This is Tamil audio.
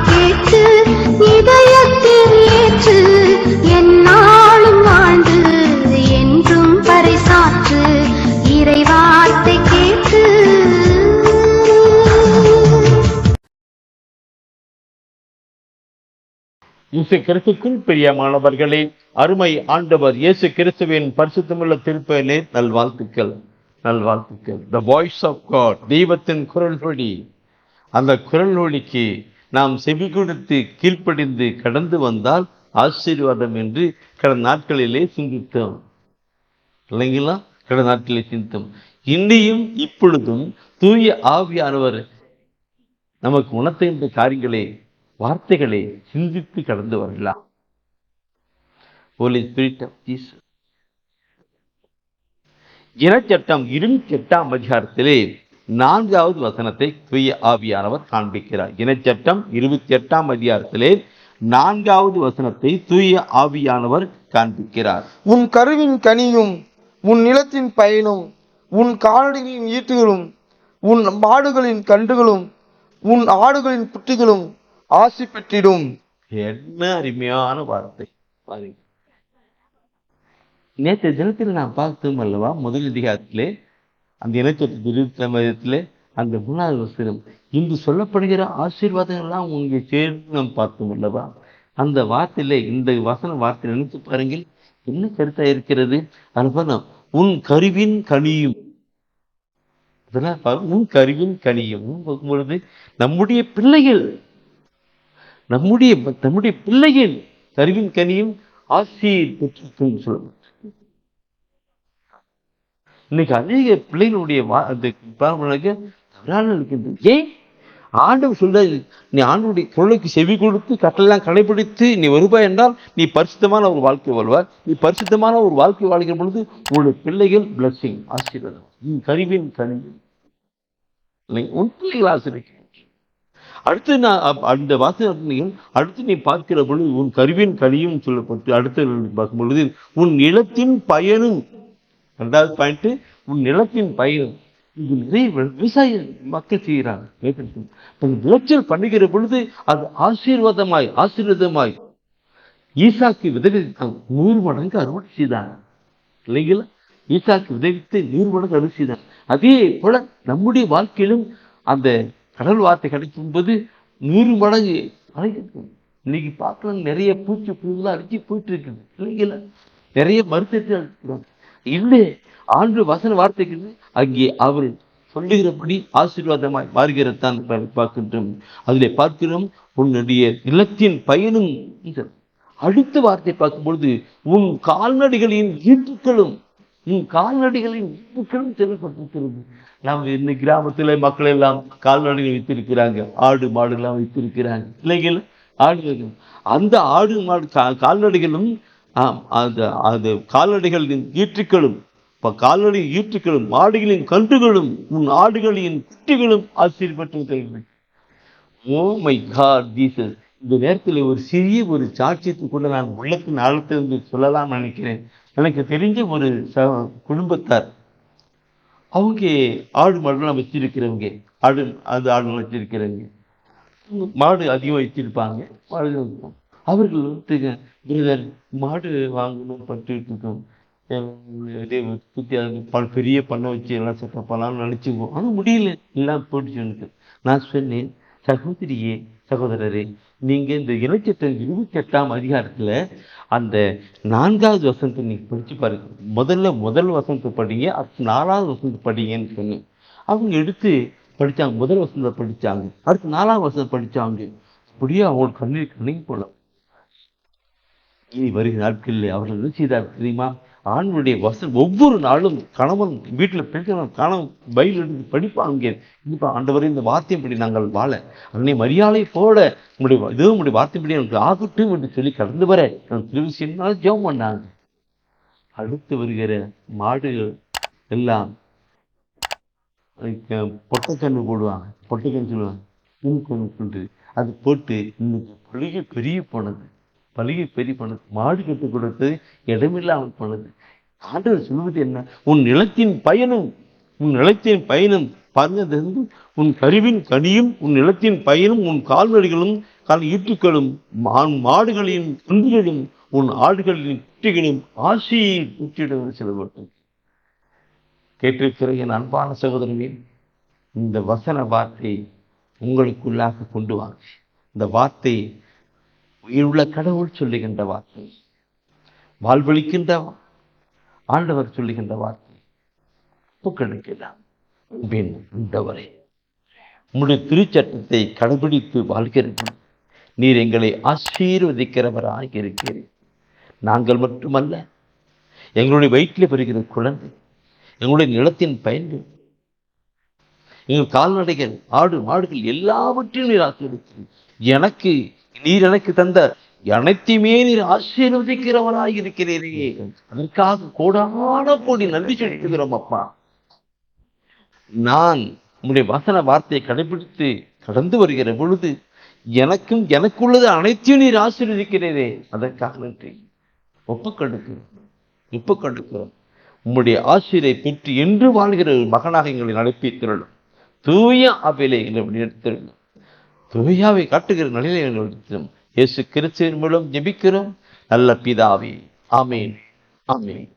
கேட்டு இதயத்தில் ஏற்று என்னாலும் வாழ்ந்து என்றும் பறைசாற்று இறைவார்த்தை கேட்டு. இயேசு கிறிஸ்துக்குள் பிரியமானவர்களே, அருமை ஆண்டவர் இயேசு கிறிஸ்துவின் பரிசுத்தமுள்ள திருப்பெயரிலே நல்வாழ்த்துக்கள். த வாய்ஸ் ஆஃப் காட், தெய்வத்தின் குரல் ஒலி. அந்த குரல் ஒலிக்கு நாம் செவி கொடுத்து கீழ்ப்படிந்து கடந்து வந்தால் ஆசீர்வாதம் என்று கடந்த நாட்களிலே சிந்தித்தோம் இல்லைங்களா? கடந்த நாட்களிலே சிந்தித்தோம். இன்னையும் இப்பொழுதும் தூய ஆவியானவர் நமக்கு உணர்த்துகின்ற காரியங்களே, வார்த்தைகளை சிந்தித்து கடந்து வரலாம். Holy Spirit of Jesus. இனச்சட்டம் 28ஆம் அதிகாரத்திலே 4வது வசனத்தை தூய ஆவியானவர் காண்பிக்கிறார். இனச்சட்டம் 28ஆம் அதிகாரத்திலே 4வது வசனத்தை தூய ஆவியானவர் காண்பிக்கிறார். உன் கருவின் கனியும் உன் நிலத்தின் பயனும் உன் கால்நடைகளின் ஈட்டுகளும் உன் மாடுகளின் கன்றுகளும் உன் ஆடுகளின் குட்டிகளும் ஆசி பெற்றிடும். என்ன அருமையான வார்த்தை பாருங்க. நேற்று தினத்தில் நாம் பார்த்தோம் அல்லவா? முதல் அதிகாரத்திலே அந்த இனச்சட்டத்திலே அந்த 3வது வசனம், இன்று சொல்லப்படுகிற ஆசீர்வாதங்கள் எல்லாம் உங்களை சேர்ந்து நாம் பார்த்தோம் அல்லவா? அந்த வார்த்தையிலே இந்த வார்த்தை நினைத்து பாருங்கள், என்ன கருத்தா இருக்கிறது. அதுபோல உன் கருவின் கனியும், உன் கருவின் கனியும் பார்க்கும் பொழுது நம்முடைய பிள்ளைகள் கருவின் கனியும் ஆசீர் பெற்றிருக்கும் சொல்லணும். இன்னைக்கு அநேக பிள்ளைகளுடைய தவறான இருக்கின்றது. ஏன் ஆண்டவர் சொல்றாரு, நீ ஆண்டவருடைய குரலுக்கு செவி கொடுத்து கட்டளெல்லாம் கடைபிடித்து நீ வருவாய் என்றால் நீ பரிசுத்தமான ஒரு வாழ்க்கை வாழ்வார். நீ பரிசுத்தமான ஒரு வாழ்க்கை வாழ்கிற பொழுது உங்களுடைய பிள்ளைகள் பிளஸிங், ஆசீர்வாதம். கருவின் கனியும் உன் பிள்ளைகள் ஆசிரியர். அடுத்து அந்த வாசகங்கள் அடுத்து நீ பார்க்கிற பொழுது உன் கருவின் கனியும் சொல்லப்பட்டு அடுத்து பார்க்கும் பொழுது உன் நிலத்தின் பயனும். 2வது பாயிண்ட், உன் நிலத்தின் பயனும். இது நிறைய விவசாய மக்கள் செய்கிறாங்க. விளைச்சல் பண்ணுகிற பொழுது அது ஆசீர்வாதமாய் ஈசாக்கு விதைவித்தான் 100 மடங்கு அறுவடை செய்தாங்க இல்லைங்களா? ஈசாக்கு விதைவித்து 100 மடங்கு அறுவடை செய்தாங்க. அதே போல நம்முடைய வாழ்க்கையிலும் அந்த கடல் வார்த்தை கிடைக்கும் போது 100 மடங்கு அழைக்கும். இன்னைக்கு பார்க்கலாம், நிறைய பூச்சி புழுலாம் அடிச்சு போயிட்டு இருக்குது இல்லைங்களா? நிறைய மருத்துவத்தை அடிக்கிறாங்க. இல்லை, ஆண்டு வசன வார்த்தைக்கு அங்கே அவர் சொல்லுகிறபடி ஆசீர்வாதமாய் மாறுகிறதான் பார்க்கின்றோம். அதிலே பார்க்கிறோம் உன்னுடைய நிலத்தின் பயனும். அடுத்த வார்த்தை பார்க்கும்பொழுது உன் கால்நடைகளின் ஈட்டுக்களும் செயல்பட்டிருக்கிறது. நாம் இந்த கிராமத்துல மக்கள் எல்லாம் கால்நடைகள் வைத்திருக்கிறாங்க, ஆடு மாடு எல்லாம் வைத்திருக்கிறாங்க இல்லைங்களா? ஆடு, அந்த ஆடு மாடு கால்நடைகளும் அது கால்நடைகளின் ஈற்றுக்களும் மாடுகளின் கன்றுகளும் உன் ஆடுகளின் குட்டிகளும் ஆசீர்வதிக்கப்பட்டிருக்கிறது. Oh my god Jesus. இந்த நேரத்தில் ஒரு சிறிய ஒரு சாட்சியத்தை கூட நான் உள்ளத்தின் ஆழத்திலிருந்து சொல்லலாம் நினைக்கிறேன். எனக்கு தெரிஞ்ச ஒரு குடும்பத்தார், அவங்க ஆடு மாடுலாம் வச்சிருக்கிறவங்க, ஆடுலாம் வச்சிருக்கிறவங்க, மாடு அதிகம் வச்சிருப்பாங்க. அவர்கள் பிரதர் மாடு வாங்கணும் பட்டுட்டு இருக்கோம், பெரிய பண்ணை வச்சு எல்லாம் செட்டப் பண்ணலாம்னு நினைச்சுக்குவோம். ஆனால் முடியல, எல்லாம் போயிடுச்சு. நான் சொன்னேன், சகோதரரே, நீங்க இந்த இனச்சட்டம் 28ஆம் அதிகாரத்துல அந்த 4வது வசனத்தை நீங்க படிச்சு பாருங்க. முதல் வசனத்தை படிங்க, 4வது வசனத்தை படிங்கன்னு சொன்னேன். அவங்க எடுத்து படிச்சாங்க. முதல் வசனத்தை படிச்சாங்க, அடுத்து 4வது வசனத்தை படிச்சாங்க. அப்படியே அவங்களுக்கு கண்ணீர் போல. இனி வருகிற நாட்களில் அவர்கள் என்ன செய்தார் தெரியுமா? ஆண்களுடைய வசனம் ஒவ்வொரு நாளும் கணவன் வீட்டில் பெண்கள் கணவன் பைபிள் எடுத்து படிப்பாங்க. இப்போ ஆண்டவரே இந்த வார்த்தைப்படி நாங்கள் வாழ அன்னை மரியாதை போல உங்களுடைய வார்த்தைப்படி எனக்கு ஆகட்டும் என்று சொல்லி கடந்து வர திருவிசியனால் ஜெபம் பண்ணாங்க. அடுத்து வருகிற மாடுகள் எல்லாம் பொட்டக்கன்று போடுவாங்க, பொட்டக்கன்று சொல்லுவாங்க. அது போட்டு இன்னைக்கு பழுகை பெரிய போனது, மாடு கட்டு கொடுத்து இடமில்லாமல் போனது. ஆண்டவர் சொல்வது என்ன? உன் நிலத்தின் பயனும் பாருங்க, உன் கருவின் கனியும் உன் நிலத்தின் பயனும் உன் கால்நடைகளும் காரணம் ஈட்டுக்களும் மாடுகளின் குன்றுகளும் உன் ஆடுகளின் குட்டிகளும் ஆசியை குட்டியிடுவது செலவட்டும். கேட்டிருக்கிற என் அன்பான சகோதரனே, இந்த வசன வார்த்தை உங்களுக்குள்ளாக கொண்டு வாங்க. இந்த வார்த்தை உயிருள்ள கடவுள் சொல்லுகின்ற வார்த்தை, வாழ்வழிக்கின்ற ஆண்டவர் சொல்லுகின்ற வார்த்தை. புக்கெடுக்கலாம் ஆண்டவரே, உம்முடைய திருச்சட்டத்தை கடைபிடித்து வாழ்கிறது. நீர் எங்களை ஆசீர்வதிக்கிறவராக இருக்கிறீர். நாங்கள் மட்டுமல்ல, எங்களுடைய வயிற்றில் பெறுகிற குழந்தை, எங்களுடைய நிலத்தின் பயன்கள், எங்கள் கால்நடைகள், ஆடு மாடுகள் எல்லாவற்றையும் நீர் ஆசீர்வதிக்கிறீர். நீர் எனக்கு தந்த அனைத்தையுமே நீர் ஆசீர்வதிக்கிறவராக இருக்கிறீரே. அதற்காக கோடான கோடி நன்றி செலுத்துகிறோம் அப்பா. நான் உங்களுடைய வசன வார்த்தையை கடைபிடித்து கடந்து வருகிற பொழுது எனக்குள்ளது அனைத்தையும் நீர் ஆசீர்வதிக்கிறீரே. அதற்காக நன்றி. ஒப்புக்கொடுக்கிறோம். உம்முடைய ஆசிரியை பெற்று என்று வாழ்கிற மகனாக எங்களை நடப்பித்திரளும். தூய ஆவியிலே எங்களை எடுத்திருந்தோம். தூயாவை காட்டுகிற நிலையில எங்களை எடுத்திரும். இயேசு கிறிஸ்துவின் மூலம் ஜெபிக்கிறோம் நல்ல பிதாவே. ஆமேன், ஆமேன்.